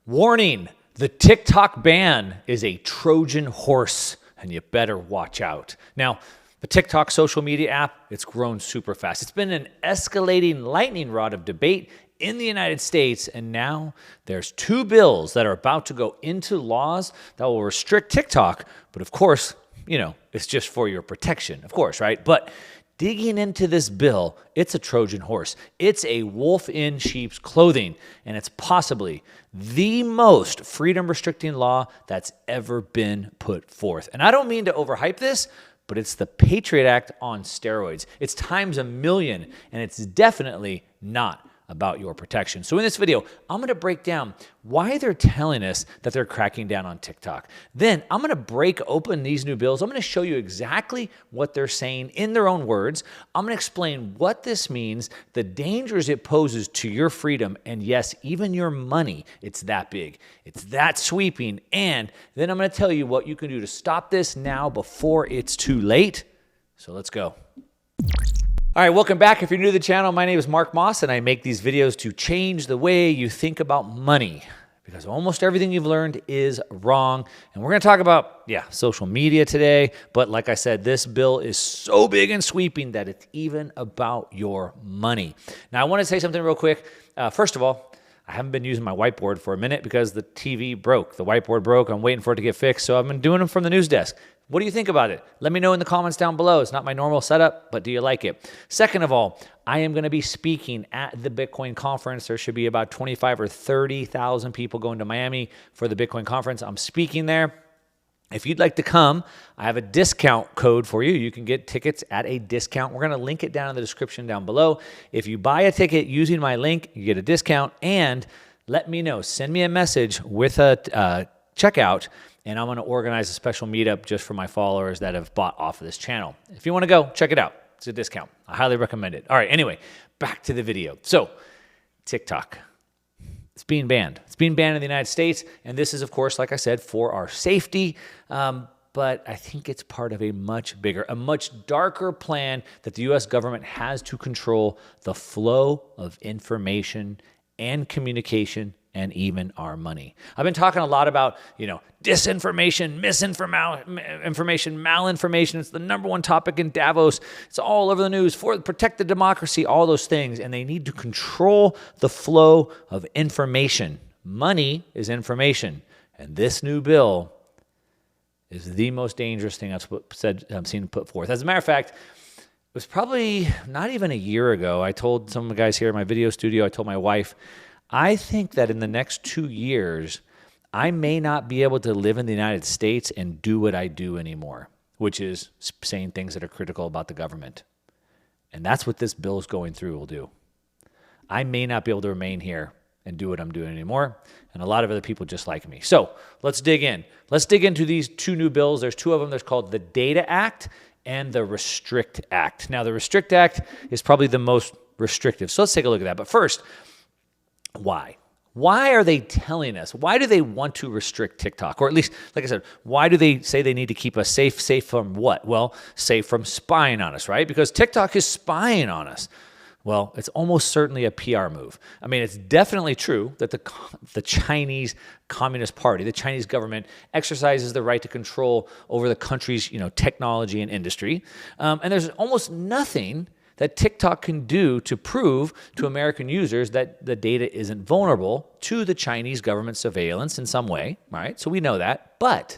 Warning, the TikTok ban is a Trojan horse, and you better watch out. Now, the TikTok social media app, it's grown super fast. It's been an escalating lightning rod of debate in the United States, and now there's two bills that are about to go into laws that will restrict TikTok, but of course, it's just for your protection, of course, right? But digging into this bill, it's a Trojan horse. It's a wolf in sheep's clothing, and it's possibly the most freedom-restricting law that's ever been put forth. And I don't mean to overhype this, but it's the Patriot Act on steroids. It's times a million, and it's definitely not about your protection. So in this video, I'm gonna break down why they're telling us that they're cracking down on TikTok. Then I'm gonna break open these new bills. I'm gonna show you exactly what they're saying in their own words. I'm gonna explain what this means, the dangers it poses to your freedom, and yes, even your money. It's that big. It's that sweeping. And then I'm gonna tell you what you can do to stop this now before it's too late. So let's go. All right, welcome back. If you're new to the channel, my name is Mark Moss, and I make these videos to change the way you think about money, because almost everything you've learned is wrong. And we're going to talk about, social media today. But like I said, this bill is so big and sweeping that it's even about your money. Now, I want to say something real quick. First of all, I haven't been using my whiteboard for a minute because the TV broke. The whiteboard broke. I'm waiting for it to get fixed. So I've been doing them from the news desk. What do you think about it? Let me know in the comments down below. It's not my normal setup, but do you like it? Second of all, I am going to be speaking at the Bitcoin conference. There should be about 25 or 30,000 people going to Miami for the Bitcoin conference. I'm speaking there. If you'd like to come, I have a discount code for you. You can get tickets at a discount. We're going to link it down in the description down below. If you buy a ticket using my link, you get a discount. And let me know. Send me a message with a checkout, and I'm going to organize a special meetup just for my followers that have bought off of this channel. If you want to go, check it out. It's a discount. I highly recommend it. All right, anyway, back to the video. So, TikTok. It's being banned. It's being banned in the United States, and this is, of course, like I said, for our safety, but I think it's part of a much bigger, a much darker plan that the U.S. government has to control the flow of information and communication and even our money. I've been talking a lot about, disinformation, misinformation, malinformation. It's the number one topic in Davos. It's all over the news. Protect the democracy, all those things. And they need to control the flow of information. Money is information. And this new bill is the most dangerous thing I've seen put forth. As a matter of fact, it was probably not even a year ago. I told some of the guys here in my video studio, I told my wife, I think that in the next 2 years, I may not be able to live in the United States and do what I do anymore, which is saying things that are critical about the government. And that's what this bill is going through will do. I may not be able to remain here and do what I'm doing anymore, and a lot of other people just like me. So let's dig in. Let's dig into these two new bills. There's two of them. There's called the Data Act and the Restrict Act. Now, the Restrict Act is probably the most restrictive. So let's take a look at that. But first, why? Why are they telling us? Why do they want to restrict TikTok? Or at least, like I said, why do they say they need to keep us safe? Safe from what? Well, safe from spying on us, right? Because TikTok is spying on us. Well, it's almost certainly a PR move. I mean, it's definitely true that the Chinese Communist Party, the Chinese government, exercises the right to control over the country's technology and industry. And there's almost nothing that TikTok can do to prove to American users that the data isn't vulnerable to the Chinese government surveillance in some way, right? So we know that. But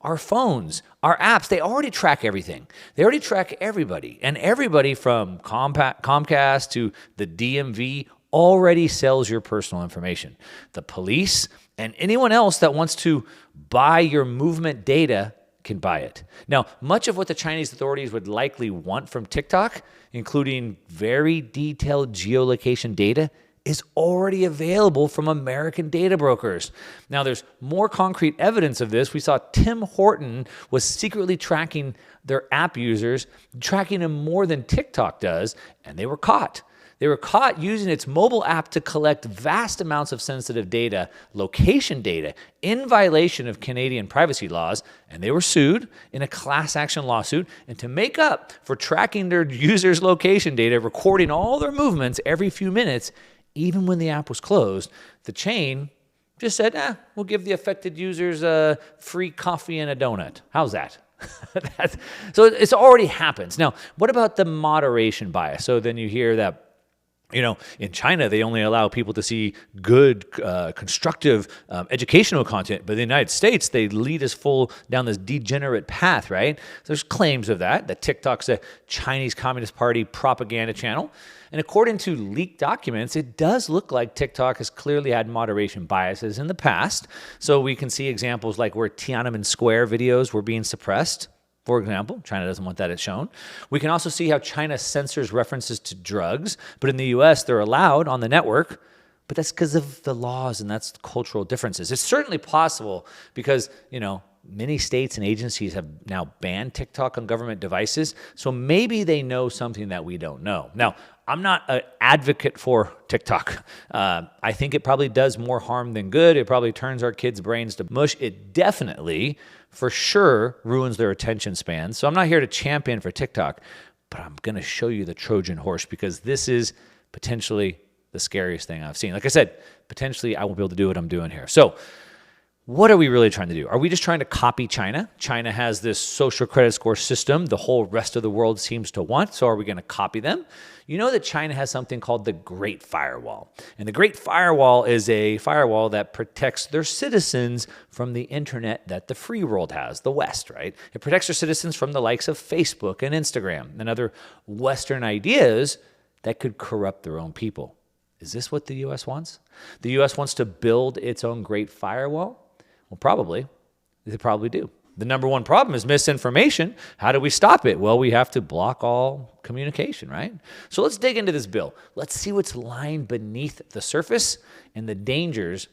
our phones, our apps, they already track everything. They already track everybody. And everybody from Comcast to the DMV already sells your personal information. The police and anyone else that wants to buy your movement data can buy it. Now, much of what the Chinese authorities would likely want from TikTok, including very detailed geolocation data, is already available from American data brokers. Now, there's more concrete evidence of this. We saw Tim Horton was secretly tracking their app users, tracking them more than TikTok does, and they were caught. They were caught using its mobile app to collect vast amounts of sensitive data, location data, in violation of Canadian privacy laws, and they were sued in a class action lawsuit. And to make up for tracking their users' location data, recording all their movements every few minutes, even when the app was closed, the chain just said, we'll give the affected users free coffee and a donut. How's that? So it's already happens. Now, what about the moderation bias? So then you hear that, in China, they only allow people to see good, constructive, educational content. But in the United States, they lead us full down this degenerate path, right? There's claims of that TikTok's a Chinese Communist Party propaganda channel. And according to leaked documents, it does look like TikTok has clearly had moderation biases in the past. So we can see examples like where Tiananmen Square videos were being suppressed. For example, China doesn't want that as shown. We can also see how China censors references to drugs, but in the US, they're allowed on the network, but that's because of the laws and that's cultural differences. It's certainly possible because, many states and agencies have now banned TikTok on government devices, so maybe they know something that we don't know. Now, I'm not an advocate for TikTok. I think it probably does more harm than good. It probably turns our kids' brains to mush. It definitely, for sure, ruins their attention span. So I'm not here to champion for TikTok, but I'm going to show you the Trojan horse because this is potentially the scariest thing I've seen. Like I said, potentially I won't be able to do what I'm doing here. So what are we really trying to do? Are we just trying to copy China? China has this social credit score system the whole rest of the world seems to want, so are we going to copy them? You know that China has something called the Great Firewall. And the Great Firewall is a firewall that protects their citizens from the internet that the free world has, the West, right? It protects their citizens from the likes of Facebook and Instagram and other Western ideas that could corrupt their own people. Is this what the U.S. wants? The U.S. wants to build its own Great Firewall? Well, probably. They probably do. The number one problem is misinformation. How do we stop it? Well, we have to block all communication, right? So let's dig into this bill. Let's see what's lying beneath the surface and the dangers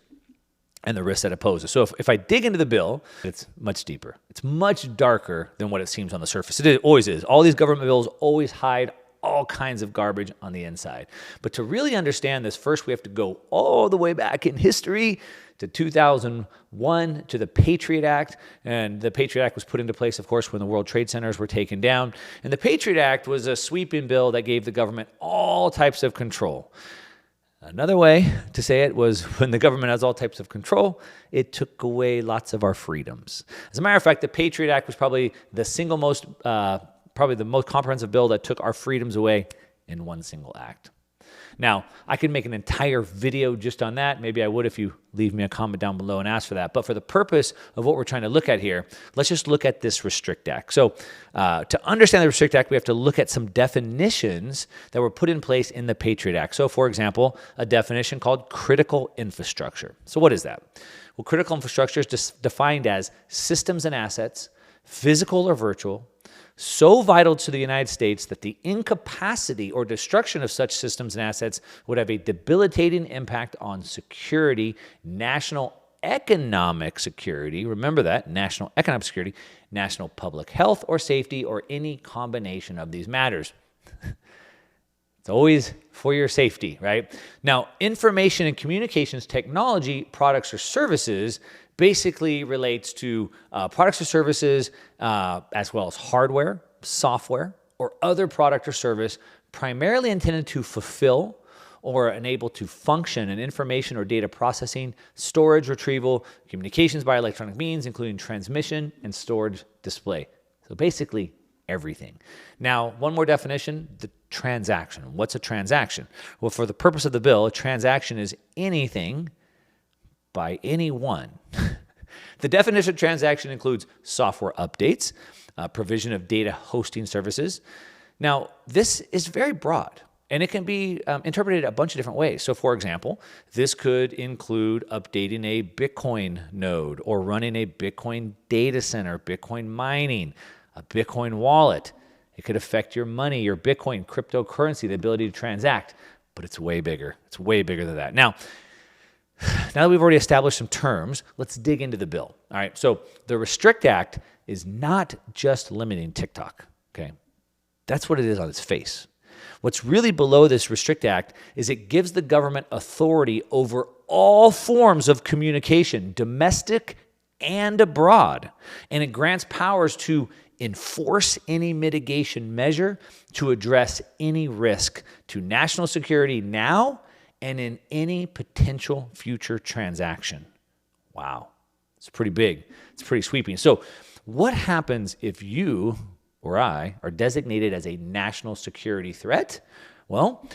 and the risks that it poses. So if I dig into the bill, it's much deeper. It's much darker than what it seems on the surface. It always is. All these government bills always hide all kinds of garbage on the inside. But to really understand this, first we have to go all the way back in history to 2001, to the Patriot Act. And the Patriot Act was put into place, of course, when the World Trade Centers were taken down. And the Patriot Act was a sweeping bill that gave the government all types of control. Another way to say it was when the government has all types of control, it took away lots of our freedoms. As a matter of fact, the Patriot Act was probably the most comprehensive bill that took our freedoms away in one single act. Now, I could make an entire video just on that. Maybe I would if you leave me a comment down below and ask for that. But for the purpose of what we're trying to look at here, let's just look at this Restrict Act. So to understand the Restrict Act, we have to look at some definitions that were put in place in the Patriot Act. So for example, a definition called critical infrastructure. So what is that? Well, critical infrastructure is defined as systems and assets, physical or virtual, so vital to the United States that the incapacity or destruction of such systems and assets would have a debilitating impact on security, national economic security, remember that, national economic security, national public health or safety, or any combination of these matters. It's always for your safety, right? Now, information and communications technology, products or services basically relates to products or services as well as hardware, software, or other product or service primarily intended to fulfill or enable to function in information or data processing, storage, retrieval, communications by electronic means, including transmission and storage display. So basically everything. Now, one more definition, the transaction. What's a transaction? Well, for the purpose of the bill, a transaction is anything by anyone. The definition of transaction includes software updates, provision of data hosting services. Now, this is very broad, and it can be interpreted a bunch of different ways. So, for example, this could include updating a Bitcoin node or running a Bitcoin data center, Bitcoin mining, a Bitcoin wallet. It could affect your money, your Bitcoin, cryptocurrency, the ability to transact, but it's way bigger. It's way bigger than that. Now that we've already established some terms, let's dig into the bill. All right, so the Restrict Act is not just limiting TikTok, okay? That's what it is on its face. What's really below this Restrict Act is it gives the government authority over all forms of communication, domestic and abroad, and it grants powers to enforce any mitigation measure to address any risk to national security now and in any potential future transaction. Wow. It's pretty big. It's pretty sweeping. So what happens if you or I are designated as a national security threat? Well,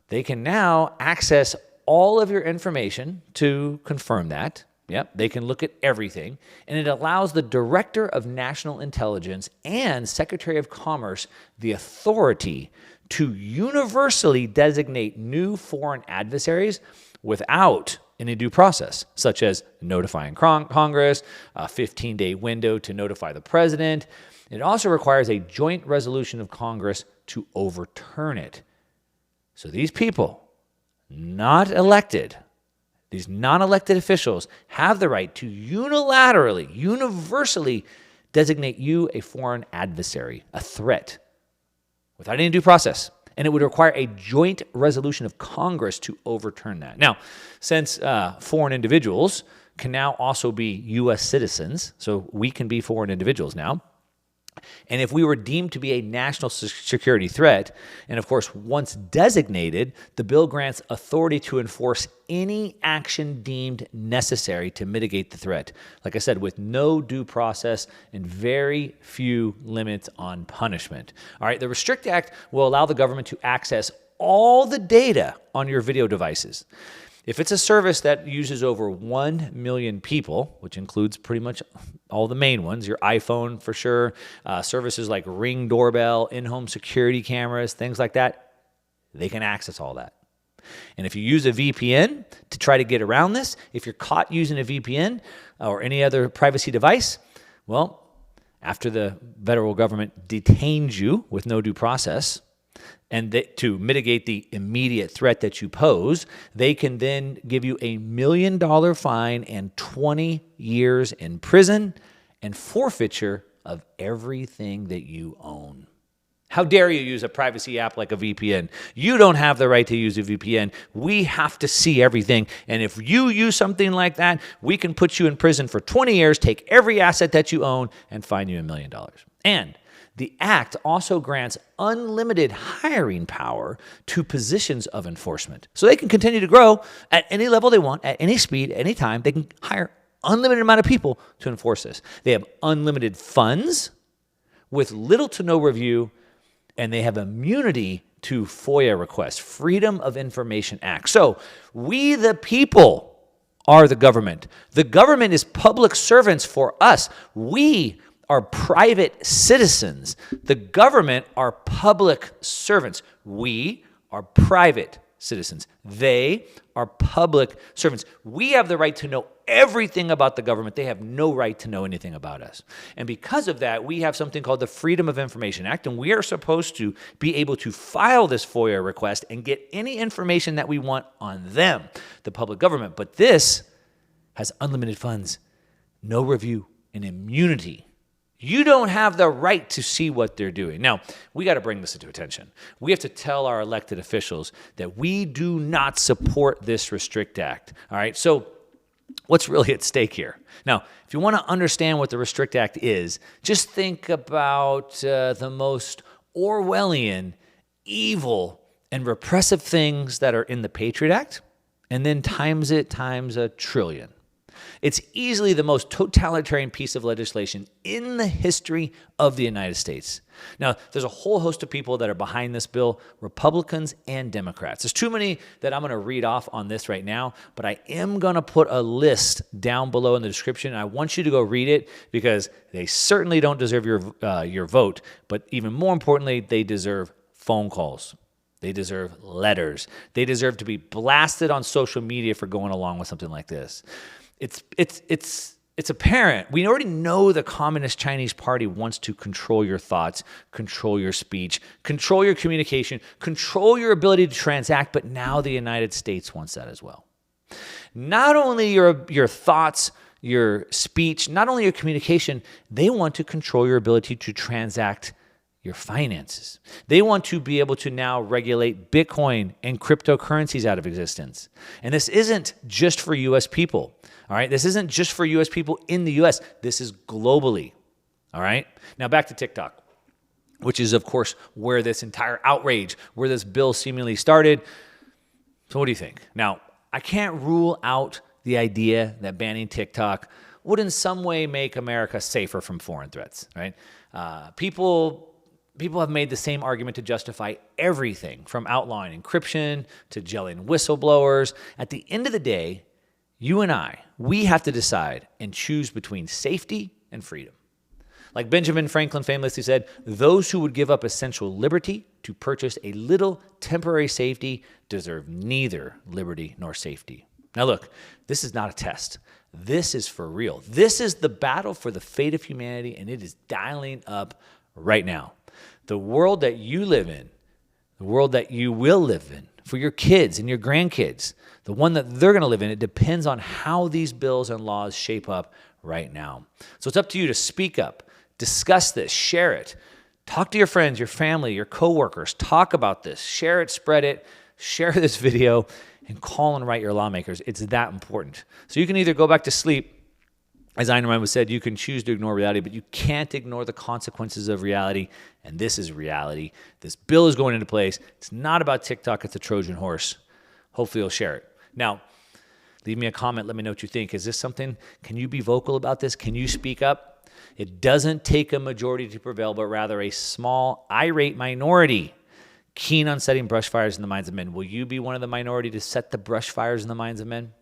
they can now access all of your information to confirm that. Yep, they can look at everything. And it allows the Director of National Intelligence and Secretary of Commerce the authority to universally designate new foreign adversaries without any due process, such as notifying Congress, a 15-day window to notify the president. It also requires a joint resolution of Congress to overturn it. So these people, not elected, these non-elected officials have the right to unilaterally, universally designate you a foreign adversary, a threat, without any due process. And it would require a joint resolution of Congress to overturn that. Now, since foreign individuals can now also be U.S. citizens, so we can be foreign individuals now, and if we were deemed to be a national security threat, and of course, once designated, the bill grants authority to enforce any action deemed necessary to mitigate the threat. Like I said, with no due process and very few limits on punishment. All right, the Restrict Act will allow the government to access all the data on your video devices. If it's a service that uses over 1 million people, which includes pretty much all the main ones, your iPhone for sure, services like Ring doorbell, in-home security cameras, things like that, they can access all that. And if you use a VPN to try to get around this, if you're caught using a VPN or any other privacy device, well, after the federal government detains you with no due process, and to mitigate the immediate threat that you pose, they can then give you a $1 million fine and 20 years in prison and forfeiture of everything that you own. How dare you use a privacy app like a VPN? You don't have the right to use a VPN. We have to see everything. And if you use something like that, we can put you in prison for 20 years, take every asset that you own, and fine you $1 million. And the act also grants unlimited hiring power to positions of enforcement. So they can continue to grow at any level they want, at any speed, any time. They can hire unlimited amount of people to enforce this. They have unlimited funds with little to no review, and they have immunity to FOIA requests, Freedom of Information Act. So we the people are the government. The government is public servants for us. We are private citizens. The government are public servants. We are private citizens. They are public servants. We have the right to know everything about the government. They have no right to know anything about us. And because of that, we have something called the Freedom of Information Act, and we are supposed to be able to file this FOIA request and get any information that we want on them, the public government. But this has unlimited funds, no review, and immunity. You don't have the right to see what they're doing. Now, we got to bring this into attention. We have to tell our elected officials that we do not support this Restrict Act. All right, so what's really at stake here? Now, if you want to understand what the Restrict Act is, just think about the most Orwellian, evil, and repressive things that are in the Patriot Act, and then times it times 1,000,000,000,000. It's easily the most totalitarian piece of legislation in the history of the United States. Now, there's a whole host of people that are behind this bill, Republicans and Democrats. There's too many that I'm going to read off on this right now, but I am going to put a list down below in the description. I want you to go read it because they certainly don't deserve your vote, but even more importantly, they deserve phone calls. They deserve letters. They deserve to be blasted on social media for going along with something like this. It's apparent. We already know the Communist Chinese Party wants to control your thoughts, control your speech, control your communication, control your ability to transact, but now the United States wants that as well. Not only your thoughts, your speech, not only your communication, they want to control your ability to transact your finances. They want to be able to now regulate Bitcoin and cryptocurrencies out of existence. And this isn't just for U.S. people. All right, this isn't just for U.S. people in the U.S. This is globally. All right, now back to TikTok, which is, of course, where this entire outrage, where this bill seemingly started. So what do you think? Now, I can't rule out the idea that banning TikTok would in some way make America safer from foreign threats, right? People have made the same argument to justify everything from outlawing encryption to gelling whistleblowers. At the end of the day, you and we have to decide and choose between safety and freedom. Like Benjamin Franklin famously said, those who would give up essential liberty to purchase a little temporary safety deserve neither liberty nor safety. Now look, this is not a test. This is for real. This is the battle for the fate of humanity, and it is dialing up right now. The world that you live in, the world that you will live in, for your kids and your grandkids, the one that they're going to live in, it depends on how these bills and laws shape up right now. So it's up to you to speak up, discuss this, share it. Talk to your friends, your family, your coworkers. Talk about this. Share it, spread it, share this video, and call and write your lawmakers. It's that important. So you can either go back to sleep. As Ayn Rand said, you can choose to ignore reality, but you can't ignore the consequences of reality, and this is reality. This bill is going into place. It's not about TikTok. It's a Trojan horse. Hopefully you'll share it. Now, leave me a comment. Let me know what you think. Is this something? Can you be vocal about this? Can you speak up? It doesn't take a majority to prevail, but rather a small, irate minority keen on setting brush fires in the minds of men. Will you be one of the minority to set the brush fires in the minds of men?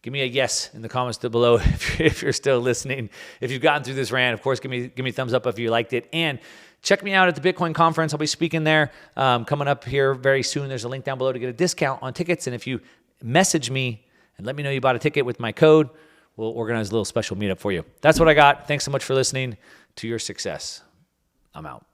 Give me a yes in the comments below if you're still listening. If you've gotten through this rant, of course, give me a thumbs up if you liked it. And check me out at the Bitcoin conference. I'll be speaking there coming up here very soon. There's a link down below to get a discount on tickets. And if you message me and let me know you bought a ticket with my code, we'll organize a little special meetup for you. That's what I got. Thanks so much for listening. To your success. I'm out.